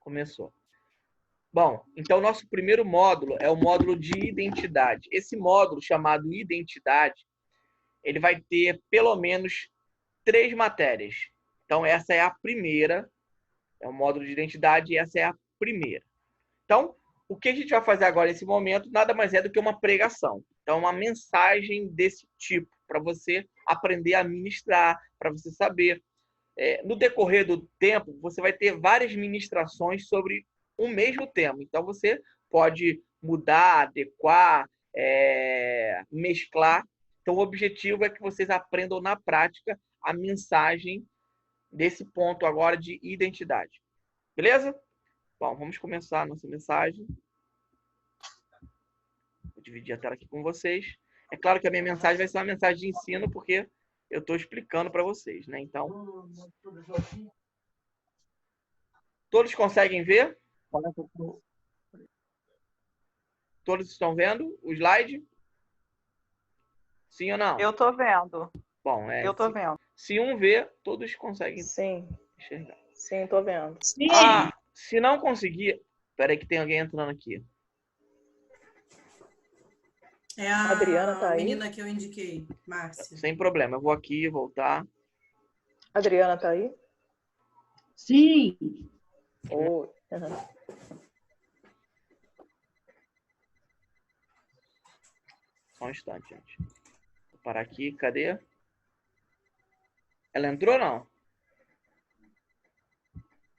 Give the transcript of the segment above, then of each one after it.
Começou. Bom, então nosso primeiro módulo é o módulo de identidade. Esse módulo, chamado identidade, ele vai ter pelo menos 3 matérias. Então, essa é a primeira, é o módulo de identidade, e essa é a primeira. Então, o que a gente vai fazer agora nesse momento nada mais é do que uma pregação. Então, uma mensagem desse tipo, para você aprender a ministrar, para você saber. No decorrer do tempo, você vai ter várias ministrações sobre o mesmo tema. Então, você pode mudar, adequar, mesclar. Então, o objetivo é que vocês aprendam na prática a mensagem desse ponto agora de identidade. Beleza? Bom, vamos começar a nossa mensagem. Vou dividir a tela aqui com vocês. É claro que a minha mensagem vai ser uma mensagem de ensino, porque eu estou explicando para vocês, né? Então, todos conseguem ver? Todos estão vendo o slide? Sim ou não? Eu estou vendo. Bom, eu estou vendo. Se um vê, todos conseguem enxergar. Sim, estou vendo. Sim. Se não conseguir... Espera aí que tem alguém entrando aqui. É a Adriana tá aí? menina que eu indiquei, Márcia. Sem problema, eu vou aqui voltar. Adriana está aí? Sim. Oi. Só um instante, gente. Vou parar aqui. Cadê? Ela entrou ou não?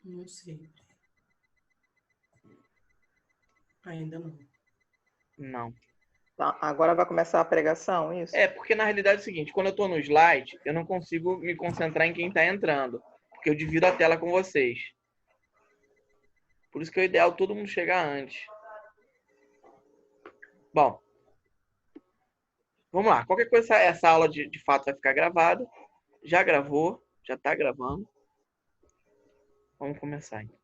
Não sei. Ainda não. Não. Tá, agora vai começar a pregação, isso? Porque na realidade é o seguinte, quando eu estou no slide, eu não consigo me concentrar em quem está entrando, porque eu divido a tela com vocês. Por isso que é o ideal todo mundo chegar antes. Bom, vamos lá. Qualquer coisa, essa aula de fato vai ficar gravada. Já gravou, já está gravando. Vamos começar, então.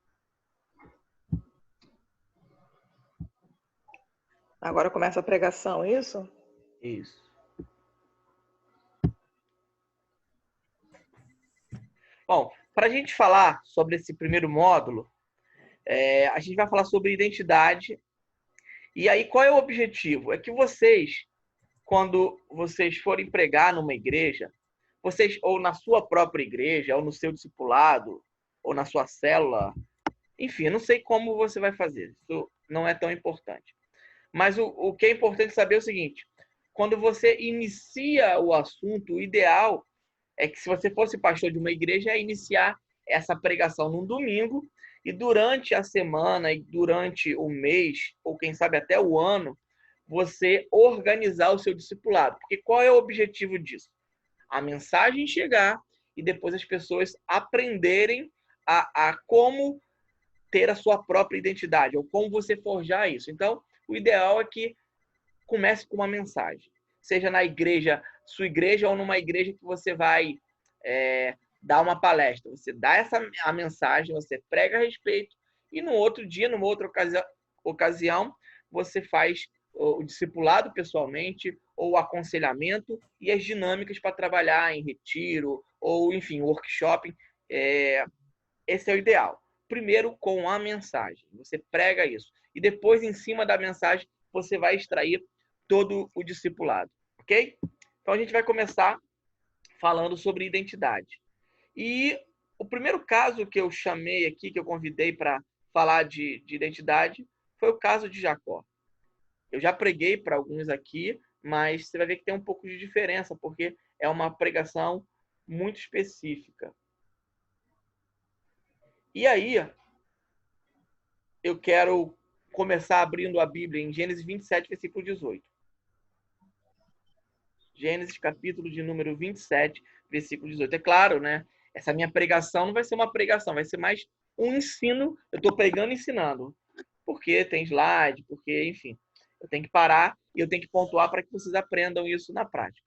Agora começa a pregação, isso? Isso. Bom, para a gente falar sobre esse primeiro módulo, a gente vai falar sobre identidade. E aí, qual é o objetivo? É que vocês, quando vocês forem pregar numa igreja, vocês, ou na sua própria igreja, ou no seu discipulado, ou na sua célula, enfim, eu não sei como você vai fazer. Isso não é tão importante. Mas o que é importante saber é o seguinte: quando você inicia o assunto, o ideal é que, se você fosse pastor de uma igreja, é iniciar essa pregação num domingo, e durante a semana, e durante o mês, ou quem sabe até o ano, você organizar o seu discipulado. Porque qual é o objetivo disso? A mensagem chegar e depois as pessoas aprenderem a como ter a sua própria identidade, ou como você forjar isso. Então, o ideal é que comece com uma mensagem. Seja na igreja, sua igreja, ou numa igreja que você vai dar uma palestra. Você dá a mensagem, você prega a respeito, e no outro dia, numa outra ocasião, você faz o discipulado pessoalmente, ou o aconselhamento e as dinâmicas para trabalhar em retiro, ou, enfim, workshop. Esse é o ideal. Primeiro, com a mensagem. Você prega isso. E depois, em cima da mensagem, você vai extrair todo o discipulado. Ok? Então, a gente vai começar falando sobre identidade. E o primeiro caso que eu chamei aqui, que eu convidei para falar de identidade, foi o caso de Jacó. Eu já preguei para alguns aqui, mas você vai ver que tem um pouco de diferença, porque é uma pregação muito específica. E aí, eu quero começar abrindo a Bíblia em Gênesis 27, versículo 18. Gênesis, capítulo de número 27, versículo 18. É claro, né? Essa minha pregação não vai ser uma pregação, vai ser mais um ensino. Eu estou pregando e ensinando. Porque tem slide, porque, enfim, eu tenho que parar e eu tenho que pontuar para que vocês aprendam isso na prática.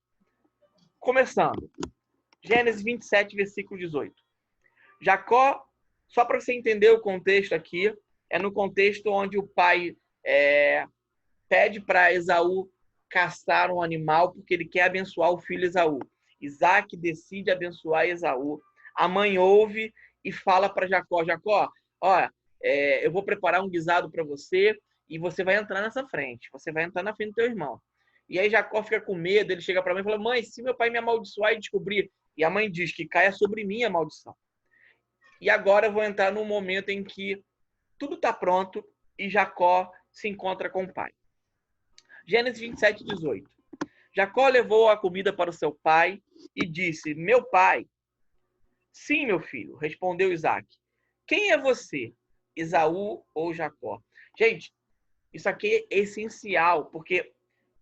Começando. Gênesis 27, versículo 18. Jacó, só para você entender o contexto aqui, é no contexto onde o pai pede para Esaú caçar um animal porque ele quer abençoar o filho Esaú. Isaac decide abençoar Esaú. A mãe ouve e fala para Jacó: Jacó, olha, eu vou preparar um guisado para você e você vai entrar nessa frente. Você vai entrar na frente do teu irmão. E aí Jacó fica com medo, ele chega para a mãe e fala, mãe, se meu pai me amaldiçoar e descobrir... E a mãe diz que caia sobre mim a maldição. E agora eu vou entrar num momento em que tudo está pronto e Jacó se encontra com o pai. Gênesis 27, 18. Jacó levou a comida para o seu pai e disse, meu pai. Sim, meu filho, respondeu Isaac. Quem é você, Esaú ou Jacó? Gente, isso aqui é essencial, porque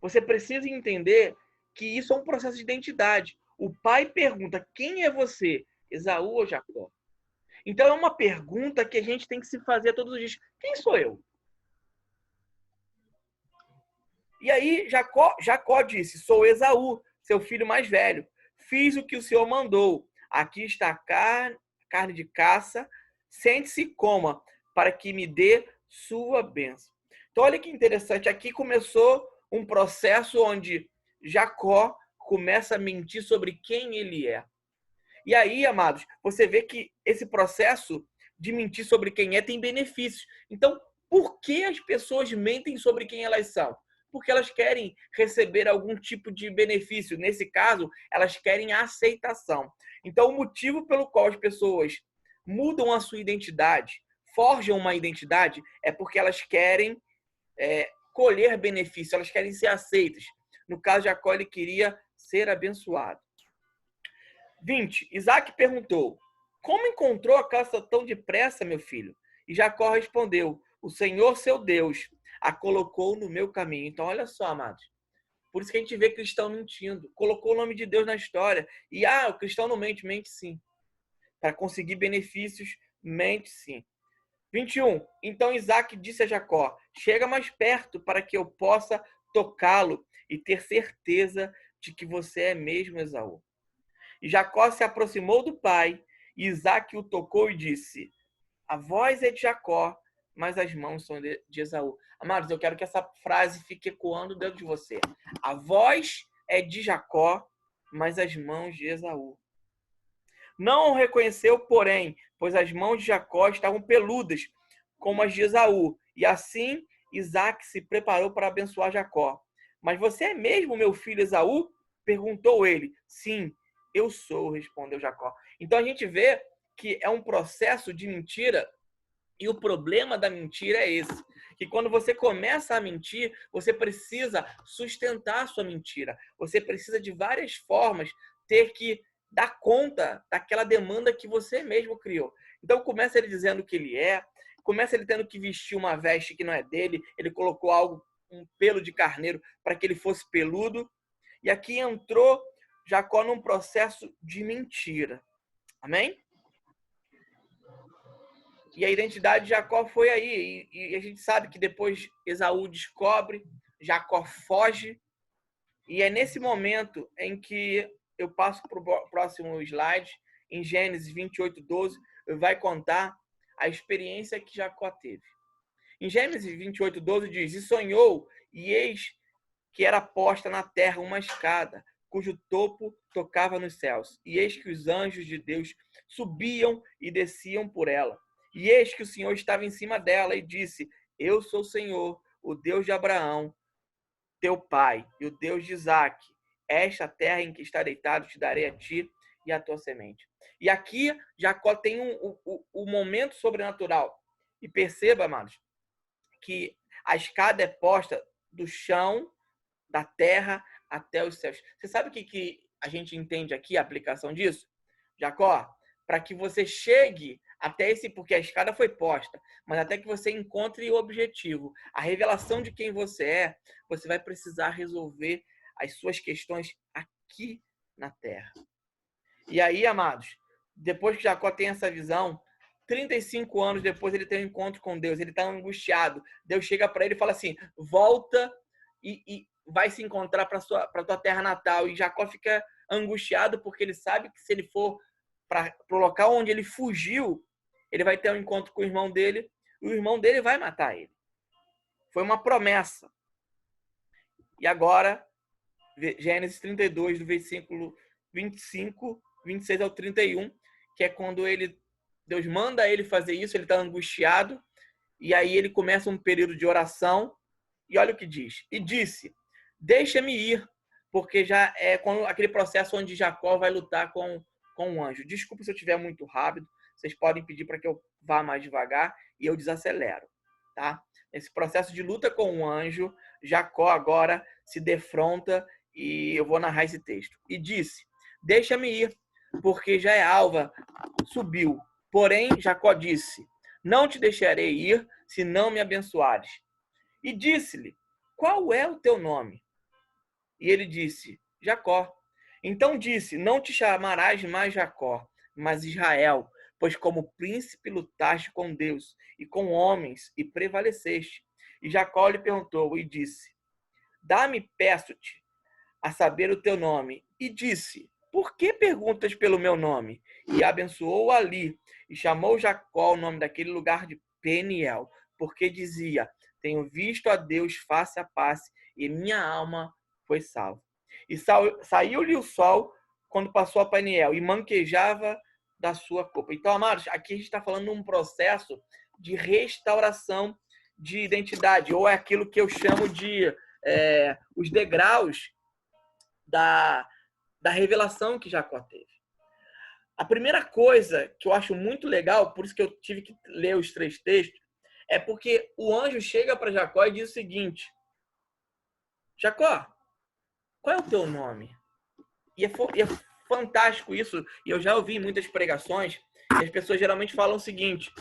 você precisa entender que isso é um processo de identidade. O pai pergunta, quem é você, Esaú ou Jacó? Então é uma pergunta que a gente tem que se fazer todos os dias. Quem sou eu? E aí Jacó disse, sou Esaú, seu filho mais velho. Fiz o que o Senhor mandou. Aqui está a carne de caça. Sente-se e coma, para que me dê sua bênção. Então olha que interessante. Aqui começou um processo onde Jacó começa a mentir sobre quem ele é. E aí, amados, você vê que esse processo de mentir sobre quem é tem benefícios. Então, por que as pessoas mentem sobre quem elas são? Porque elas querem receber algum tipo de benefício. Nesse caso, elas querem a aceitação. Então, o motivo pelo qual as pessoas mudam a sua identidade, forjam uma identidade, é porque elas querem colher benefício, elas querem ser aceitas. No caso de Jacó, ele queria ser abençoado. 20. Isaac perguntou, como encontrou a caça tão depressa, meu filho? E Jacó respondeu, o Senhor, seu Deus, a colocou no meu caminho. Então, olha só, amados. Por isso que a gente vê cristão mentindo. Colocou o nome de Deus na história. E, o cristão não mente. Mente sim. Para conseguir benefícios, mente sim. 21. Então Isaac disse a Jacó, chega mais perto para que eu possa tocá-lo e ter certeza de que você é mesmo Esaú. E Jacó se aproximou do pai, e Isaac o tocou e disse, a voz é de Jacó, mas as mãos são de Esaú. Amados, eu quero que essa frase fique ecoando dentro de você. A voz é de Jacó, mas as mãos de Esaú. Não o reconheceu, porém, pois as mãos de Jacó estavam peludas, como as de Esaú. E assim Isaac se preparou para abençoar Jacó. Mas você é mesmo meu filho Esaú? Perguntou ele. Sim, eu sou, respondeu Jacó. Então a gente vê que é um processo de mentira. E o problema da mentira é esse, que quando você começa a mentir, você precisa sustentar a sua mentira. Você precisa de várias formas ter que dar conta daquela demanda que você mesmo criou. Então começa ele dizendo que ele é, começa ele tendo que vestir uma veste que não é dele, ele colocou um pelo de carneiro para que ele fosse peludo. E aqui entrou Jacó num processo de mentira. Amém? E a identidade de Jacó foi aí. E a gente sabe que depois Esaú descobre, Jacó foge. E é nesse momento em que eu passo para o próximo slide, em Gênesis 28, 12, vai contar a experiência que Jacó teve. Em Gênesis 28, 12 diz, e sonhou, e eis que era posta na terra uma escada, cujo topo tocava nos céus. E eis que os anjos de Deus subiam e desciam por ela. E eis que o Senhor estava em cima dela e disse, eu sou o Senhor, o Deus de Abraão, teu pai, e o Deus de Isaac. Esta terra em que está deitado te darei a ti e a tua semente. E aqui Jacó tem um momento sobrenatural. E perceba, amados, que a escada é posta do chão, da terra, até os céus. Você sabe o que a gente entende aqui, a aplicação disso? Jacó, para que você chegue até porque a escada foi posta, mas até que você encontre o objetivo, a revelação de quem você é, você vai precisar resolver as suas questões aqui na terra. E aí, amados, depois que Jacó tem essa visão, 35 anos depois ele tem um encontro com Deus, ele está angustiado. Deus chega para ele e fala assim, volta e vai se encontrar para tua terra natal. E Jacó fica angustiado porque ele sabe que se ele for para o local onde ele fugiu, ele vai ter um encontro com o irmão dele e o irmão dele vai matar ele. Foi uma promessa. E agora, Gênesis 32, do versículo 25, 26 ao 31, que é quando Deus manda ele fazer isso, ele está angustiado, E aí ele começa um período de oração. E olha o que diz. E disse, deixa-me ir, porque já é aquele processo onde Jacó vai lutar com o anjo. Desculpa se eu estiver muito rápido. Vocês podem pedir para que eu vá mais devagar e eu desacelero. Tá? Esse processo de luta com o anjo, Jacó agora se defronta e eu vou narrar esse texto. E disse, deixa-me ir, porque já é alva, subiu. Porém, Jacó disse, não te deixarei ir, se não me abençoares. E disse-lhe, qual é o teu nome? E ele disse, Jacó. Então disse, não te chamarás mais Jacó, mas Israel, pois como príncipe lutaste com Deus e com homens e prevaleceste. E Jacó lhe perguntou e disse, dá-me, peço-te, a saber o teu nome. E disse, por que perguntas pelo meu nome? E abençoou ali, e chamou Jacó o nome daquele lugar de Peniel, porque dizia, tenho visto a Deus face a face, e minha alma foi salva. E saiu-lhe o sol quando passou a Peniel, e manquejava da sua copa. Então, amados, aqui a gente está falando de um processo de restauração de identidade, ou é aquilo que eu chamo de os degraus da revelação que Jacó teve. A primeira coisa que eu acho muito legal, por isso que eu tive que ler os 3 textos, é porque o anjo chega para Jacó e diz o seguinte, Jacó, qual é o teu nome? E é fantástico isso, e eu já ouvi em muitas pregações, e as pessoas geralmente falam o seguinte,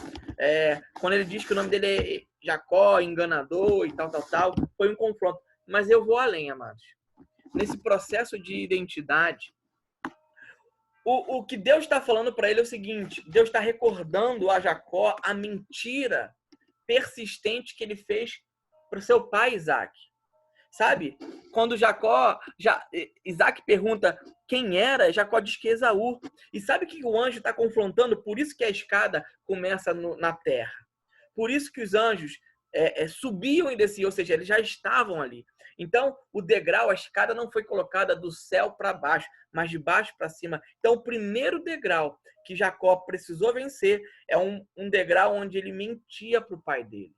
quando ele diz que o nome dele é Jacó, enganador e tal, foi um confronto. Mas eu vou além, amados. Nesse processo de identidade, o que Deus está falando para ele é o seguinte, Deus está recordando a Jacó a mentira persistente que ele fez para o seu pai Isaac. Sabe? Quando Isaac pergunta quem era, Jacó diz que é Esaú. E sabe o que o anjo está confrontando? Por isso que a escada começa na terra. Por isso que os anjos subiam e desciam, ou seja, eles já estavam ali. Então, o degrau, a escada não foi colocada do céu para baixo, mas de baixo para cima. Então, o primeiro degrau que Jacó precisou vencer é um degrau onde ele mentia para o pai dele.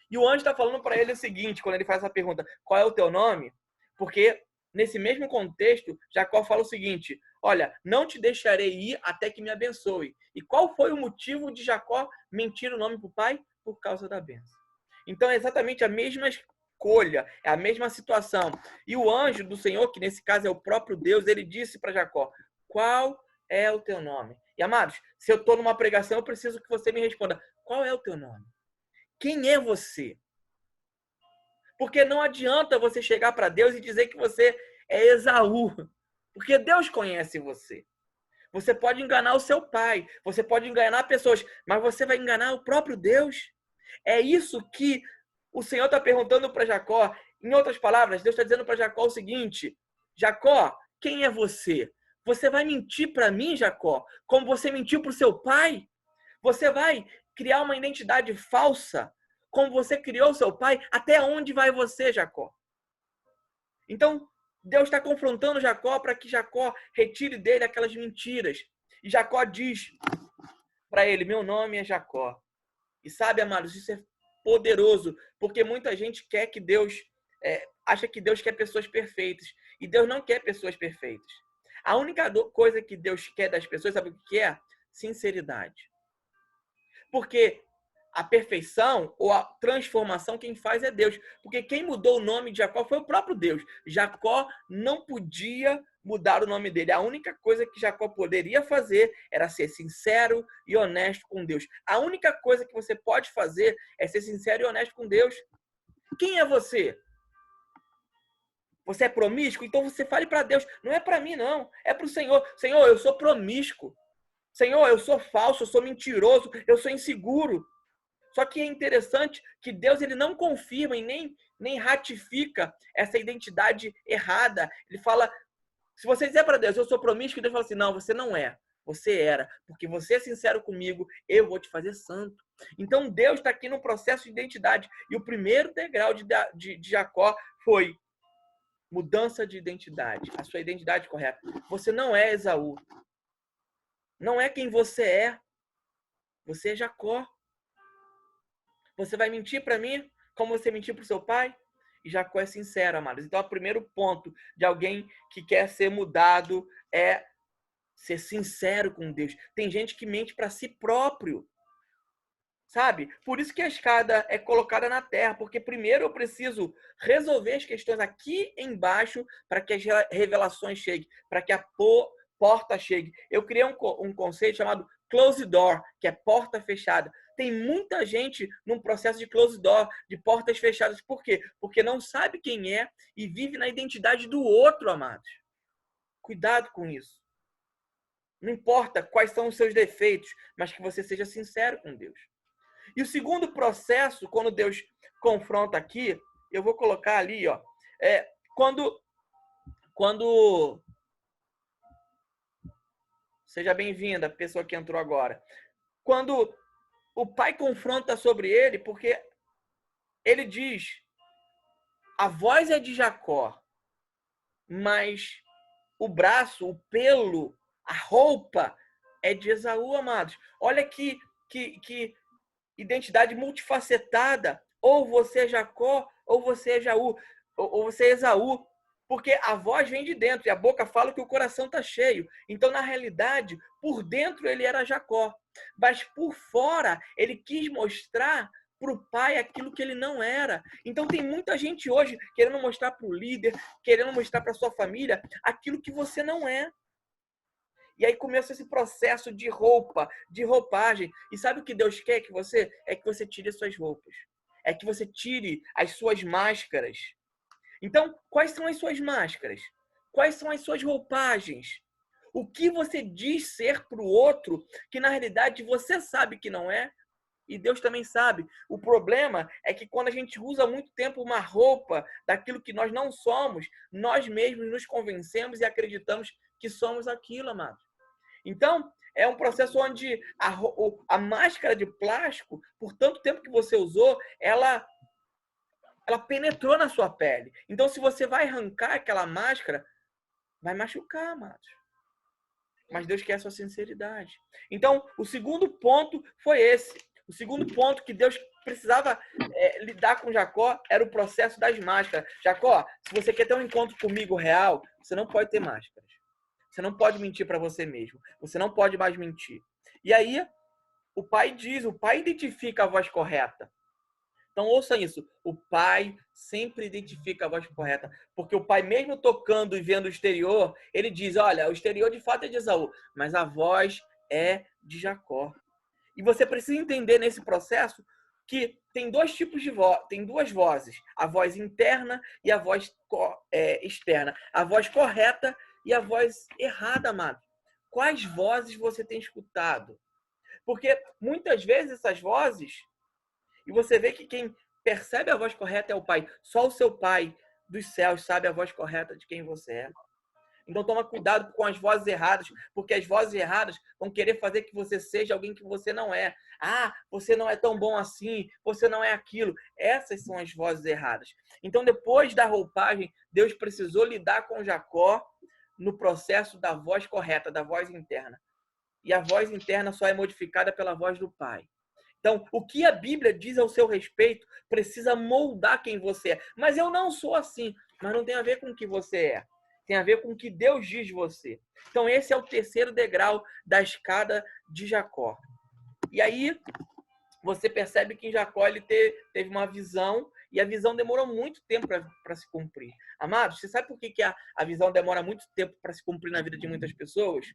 E o anjo está falando para ele o seguinte, quando ele faz essa pergunta, qual é o teu nome? Porque nesse mesmo contexto, Jacó fala o seguinte, olha, não te deixarei ir até que me abençoe. E qual foi o motivo de Jacó mentir o nome para o pai? Por causa da bênção. Então é exatamente a mesma escolha, é a mesma situação. E o anjo do Senhor, que nesse caso é o próprio Deus, ele disse para Jacó, qual é o teu nome? E amados, se eu estou numa pregação, eu preciso que você me responda, qual é o teu nome? Quem é você? Porque não adianta você chegar para Deus e dizer que você é Esaú. Porque Deus conhece você. Você pode enganar o seu pai. Você pode enganar pessoas. Mas você vai enganar o próprio Deus. É isso que o Senhor está perguntando para Jacó. Em outras palavras, Deus está dizendo para Jacó o seguinte. Jacó, quem é você? Você vai mentir para mim, Jacó? Como você mentiu para o seu pai? Você vai criar uma identidade falsa, como você criou seu pai, até onde vai você, Jacó? Então, Deus está confrontando Jacó para que Jacó retire dele aquelas mentiras. E Jacó diz para ele, meu nome é Jacó. E sabe, amados, isso é poderoso, porque muita gente quer que Deus, acha que Deus quer pessoas perfeitas. E Deus não quer pessoas perfeitas. A única coisa que Deus quer das pessoas, sabe o que é? Sinceridade. Porque a perfeição ou a transformação quem faz é Deus. Porque quem mudou o nome de Jacó foi o próprio Deus. Jacó não podia mudar o nome dele. A única coisa que Jacó poderia fazer era ser sincero e honesto com Deus. A única coisa que você pode fazer é ser sincero e honesto com Deus. Quem é você? Você é promíscuo? Então você fale para Deus. Não é para mim, não. É para o Senhor. Senhor, eu sou promíscuo. Senhor, eu sou falso, eu sou mentiroso, eu sou inseguro. Só que é interessante que Deus ele não confirma e nem ratifica essa identidade errada. Ele fala, se você dizer para Deus, eu sou promíscuo, Deus fala assim, não, você não é. Você era. Porque você é sincero comigo, eu vou te fazer santo. Então Deus está aqui no processo de identidade. E o primeiro degrau de Jacó foi mudança de identidade. A sua identidade correta. Você não é Esaú. Não é quem você é. Você é Jacó. Você vai mentir para mim como você mentiu para o seu pai? E Jacó é sincero, amados. Então, o primeiro ponto de alguém que quer ser mudado é ser sincero com Deus. Tem gente que mente para si próprio, sabe? Por isso que a escada é colocada na terra, porque primeiro eu preciso resolver as questões aqui embaixo para que as revelações cheguem, para que a porta chegue. Eu criei um conceito chamado closed door, que é porta fechada. Tem muita gente num processo de closed door, de portas fechadas. Por quê? Porque não sabe quem é e vive na identidade do outro, amados. Cuidado com isso. Não importa quais são os seus defeitos, mas que você seja sincero com Deus. E o segundo processo, quando Deus confronta aqui, eu vou colocar ali, ó, quando seja bem-vinda, a pessoa que entrou agora. Quando o pai confronta sobre ele, porque ele diz, a voz é de Jacó, mas o braço, o pelo, a roupa é de Esaú, amados. Olha que identidade multifacetada. Ou você é Jacó, ou você é Esaú, ou você é Esaú. Porque a voz vem de dentro e a boca fala que o coração está cheio. Então, na realidade, por dentro ele era Jacó. Mas por fora, ele quis mostrar para o pai aquilo que ele não era. Então, tem muita gente hoje querendo mostrar para o líder, querendo mostrar para a sua família aquilo que você não é. E aí começa esse processo de roupa, de roupagem. E sabe o que Deus quer que você? É que você tire as suas roupas. É que você tire as suas máscaras. Então, quais são as suas máscaras? Quais são as suas roupagens? O que você diz ser para o outro, que na realidade você sabe que não é, e Deus também sabe. O problema é que quando a gente usa muito tempo uma roupa daquilo que nós não somos, nós mesmos nos convencemos e acreditamos que somos aquilo, amados. Então, é um processo onde a máscara de plástico, por tanto tempo que você usou, ela penetrou na sua pele. Então, se você vai arrancar aquela máscara, vai machucar, amados. Mas Deus quer a sua sinceridade. Então, o segundo ponto foi esse. O segundo ponto que Deus precisava lidar com Jacó era o processo das máscaras. Jacó, se você quer ter um encontro comigo real, você não pode ter máscaras. Você não pode mentir para você mesmo. Você não pode mais mentir. E aí, o pai identifica a voz correta. Então, ouça isso. O pai sempre identifica a voz correta. Porque o pai, mesmo tocando e vendo o exterior, ele diz, olha, o exterior de fato é de Esaú, mas a voz é de Jacó. E você precisa entender nesse processo que tem dois tipos de voz, tem duas vozes. A voz interna e a voz externa. A voz correta e a voz errada, amado. Quais vozes você tem escutado? Porque muitas vezes essas vozes... E você vê que quem percebe a voz correta é o pai. Só o seu pai dos céus sabe a voz correta de quem você é. Então toma cuidado com as vozes erradas, porque as vozes erradas vão querer fazer que você seja alguém que você não é. Ah, você não é tão bom assim, você não é aquilo. Essas são as vozes erradas. Então depois da roupagem, Deus precisou lidar com Jacó no processo da voz correta, da voz interna. E a voz interna só é modificada pela voz do pai. Então, o que a Bíblia diz ao seu respeito precisa moldar quem você é. Mas eu não sou assim. Mas não tem a ver com o que você é. Tem a ver com o que Deus diz de você. Então, esse é o terceiro degrau da escada de Jacó. E aí, você percebe que em Jacó ele teve uma visão, e a visão demorou muito tempo para se cumprir. Amados, você sabe por que a visão demora muito tempo para se cumprir na vida de muitas pessoas?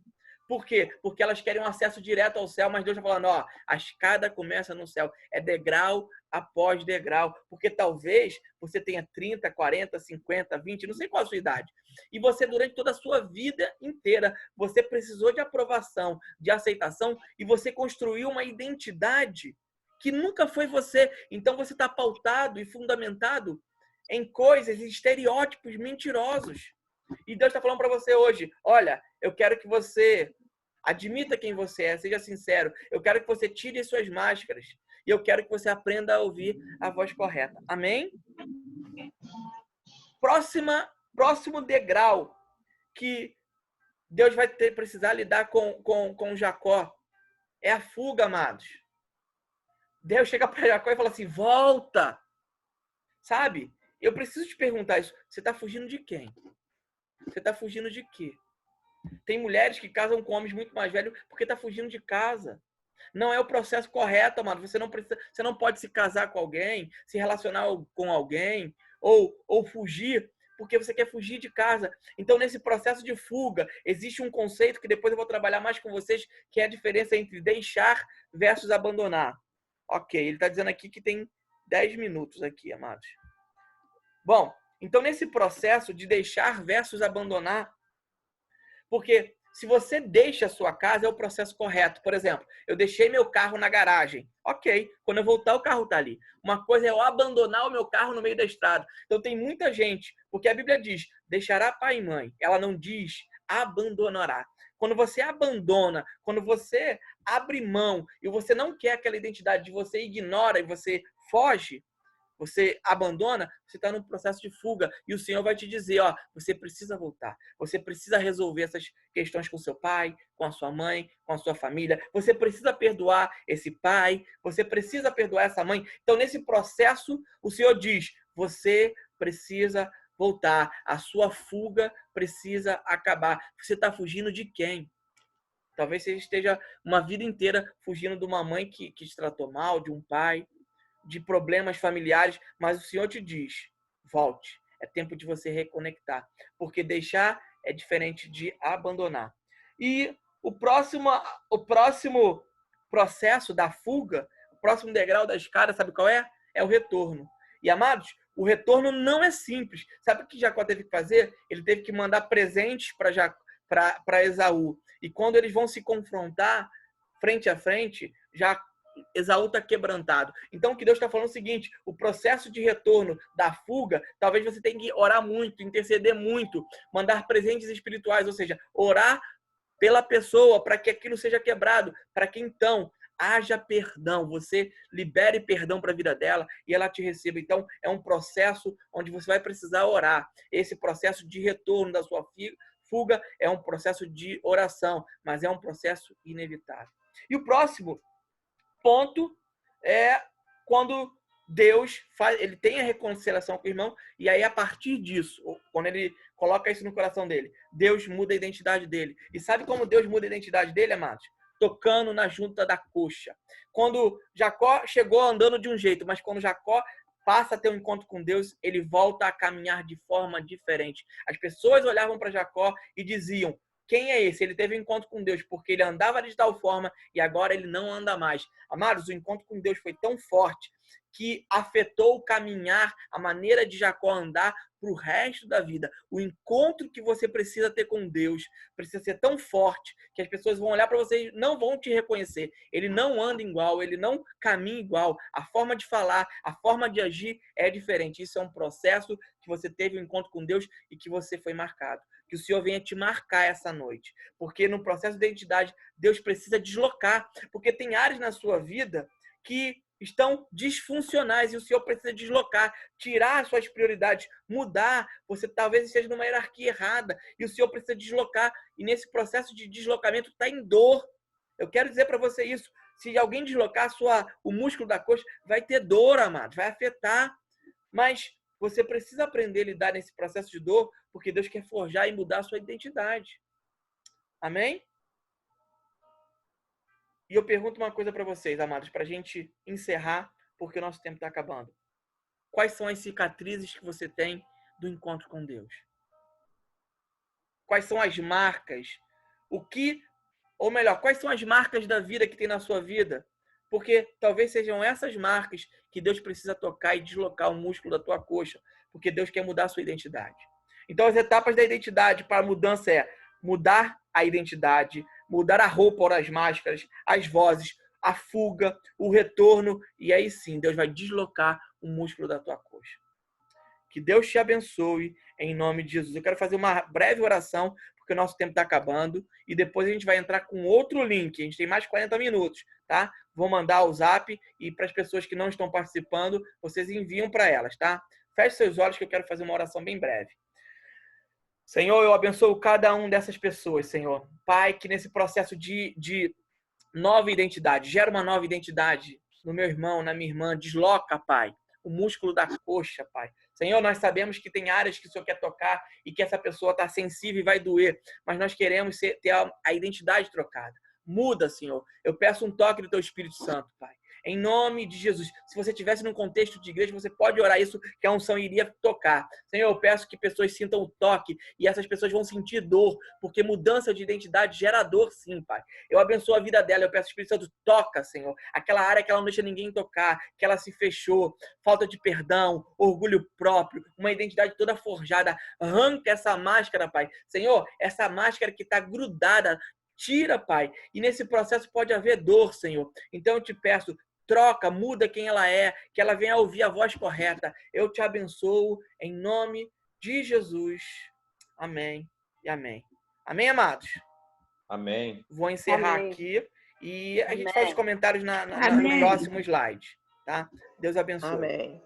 Por quê? Porque elas querem um acesso direto ao céu, mas Deus está falando, ó, a escada começa no céu. É degrau após degrau. Porque talvez você tenha 30, 40, 50, 20, não sei qual a sua idade. E você, durante toda a sua vida inteira, você precisou de aprovação, de aceitação, e você construiu uma identidade que nunca foi você. Então você está pautado e fundamentado em coisas, em estereótipos mentirosos. E Deus está falando para você hoje, olha, eu quero que você admita quem você é, seja sincero. Eu quero que você tire suas máscaras. E eu quero que você aprenda a ouvir a voz correta. Amém? Próximo degrau que Deus vai precisar lidar com Jacó é a fuga, amados. Deus chega para Jacó e fala assim, volta. Sabe? Eu preciso te perguntar isso. Você está fugindo de quem? Você está fugindo de quê? Tem mulheres que casam com homens muito mais velhos porque está fugindo de casa. Não é o processo correto, amado. Você não pode se casar com alguém, se relacionar com alguém, ou fugir, porque você quer fugir de casa. Então, nesse processo de fuga, existe um conceito que depois eu vou trabalhar mais com vocês, que é a diferença entre deixar versus abandonar. Ok, ele está dizendo aqui que tem 10 minutos aqui, amados. Bom, então nesse processo de deixar versus abandonar, porque se você deixa a sua casa, é o processo correto. Por exemplo, eu deixei meu carro na garagem. Ok, quando eu voltar, o carro está ali. Uma coisa é eu abandonar o meu carro no meio da estrada. Então tem muita gente, porque a Bíblia diz, deixará pai e mãe. Ela não diz, abandonará. Quando você abandona, quando você abre mão e você não quer aquela identidade, você ignora e você foge, você abandona, você está num processo de fuga. E o Senhor vai te dizer, ó, você precisa voltar. Você precisa resolver essas questões com seu pai, com a sua mãe, com a sua família. Você precisa perdoar esse pai. Você precisa perdoar essa mãe. Então, nesse processo, o Senhor diz, você precisa voltar. A sua fuga precisa acabar. Você está fugindo de quem? Talvez você esteja uma vida inteira fugindo de uma mãe que te tratou mal, de um pai, de problemas familiares, mas o Senhor te diz, volte. É tempo de você reconectar, porque deixar é diferente de abandonar. E o próximo processo da fuga, o próximo degrau da escada, sabe qual é? É o retorno. E, amados, o retorno não é simples. Sabe o que Jacó teve que fazer? Ele teve que mandar presentes para Esaú. E quando eles vão se confrontar frente a frente, Esaú está quebrantado. Então, o que Deus está falando é o seguinte, o processo de retorno da fuga, talvez você tenha que orar muito, interceder muito, mandar presentes espirituais, ou seja, orar pela pessoa para que aquilo seja quebrado, para que então haja perdão, você libere perdão para a vida dela e ela te receba. Então, é um processo onde você vai precisar orar. Esse processo de retorno da sua fuga é um processo de oração, mas é um processo inevitável. E o próximo ponto é quando Deus ele tem a reconciliação com o irmão, e aí a partir disso, quando ele coloca isso no coração dele, Deus muda a identidade dele. E sabe como Deus muda a identidade dele, amados? Tocando na junta da coxa. Quando Jacó chegou andando de um jeito, mas quando Jacó passa a ter um encontro com Deus, ele volta a caminhar de forma diferente. As pessoas olhavam para Jacó e diziam, quem é esse? Ele teve um encontro com Deus porque ele andava de tal forma e agora ele não anda mais. Amados, o encontro com Deus foi tão forte que afetou o caminhar, a maneira de Jacó andar para o resto da vida. O encontro que você precisa ter com Deus precisa ser tão forte que as pessoas vão olhar para você e não vão te reconhecer. Ele não anda igual, ele não caminha igual. A forma de falar, a forma de agir é diferente. Isso é um processo que você teve um encontro com Deus e que você foi marcado. Que o Senhor venha te marcar essa noite. Porque no processo de identidade, Deus precisa deslocar. Porque tem áreas na sua vida que estão disfuncionais e o Senhor precisa deslocar, tirar as suas prioridades, mudar. Você talvez esteja numa hierarquia errada e o Senhor precisa deslocar. E nesse processo de deslocamento está em dor. Eu quero dizer para você isso. Se alguém deslocar o músculo da coxa, vai ter dor, amado, vai afetar. Mas você precisa aprender a lidar nesse processo de dor, porque Deus quer forjar e mudar a sua identidade. Amém? E eu pergunto uma coisa para vocês, amados, para a gente encerrar, porque o nosso tempo está acabando. Quais são as cicatrizes que você tem do encontro com Deus? Quais são as marcas? Quais são as marcas da vida que tem na sua vida? Porque talvez sejam essas marcas que Deus precisa tocar e deslocar o músculo da tua coxa, porque Deus quer mudar a sua identidade. Então, as etapas da identidade para a mudança é mudar a identidade, mudar a roupa ou as máscaras, as vozes, a fuga, o retorno, e aí sim, Deus vai deslocar o músculo da tua coxa. Que Deus te abençoe em nome de Jesus. Eu quero fazer uma breve oração, porque o nosso tempo está acabando, e depois a gente vai entrar com outro link. A gente tem mais 40 minutos, tá? Vou mandar o zap e para as pessoas que não estão participando, vocês enviam para elas, tá? Feche seus olhos que eu quero fazer uma oração bem breve. Senhor, eu abençoo cada um dessas pessoas, Senhor. Pai, que nesse processo de nova identidade, gera uma nova identidade no meu irmão, na minha irmã. Desloca, Pai, o músculo da coxa, Pai. Senhor, nós sabemos que tem áreas que o Senhor quer tocar e que essa pessoa está sensível e vai doer, mas nós queremos ter a identidade trocada. Muda, Senhor. Eu peço um toque do Teu Espírito Santo, Pai. Em nome de Jesus. Se você estivesse num contexto de igreja, você pode orar isso, que a unção iria tocar. Senhor, eu peço que pessoas sintam o toque e essas pessoas vão sentir dor, porque mudança de identidade gera dor, sim, Pai. Eu abençoo a vida dela, eu peço, Espírito Santo, toca, Senhor. Aquela área que ela não deixa ninguém tocar, que ela se fechou, falta de perdão, orgulho próprio, uma identidade toda forjada. Arranca essa máscara, Pai. Senhor, essa máscara que está grudada, tira, Pai. E nesse processo pode haver dor, Senhor. Então eu te peço, troca, muda quem ela é, que ela venha ouvir a voz correta. Eu te abençoo em nome de Jesus. Amém e amém. Amém, amados? Amém. Vou encerrar Amém. aqui e a gente Amém. faz os comentários no Amém. próximo slide, tá? Deus abençoe. Amém.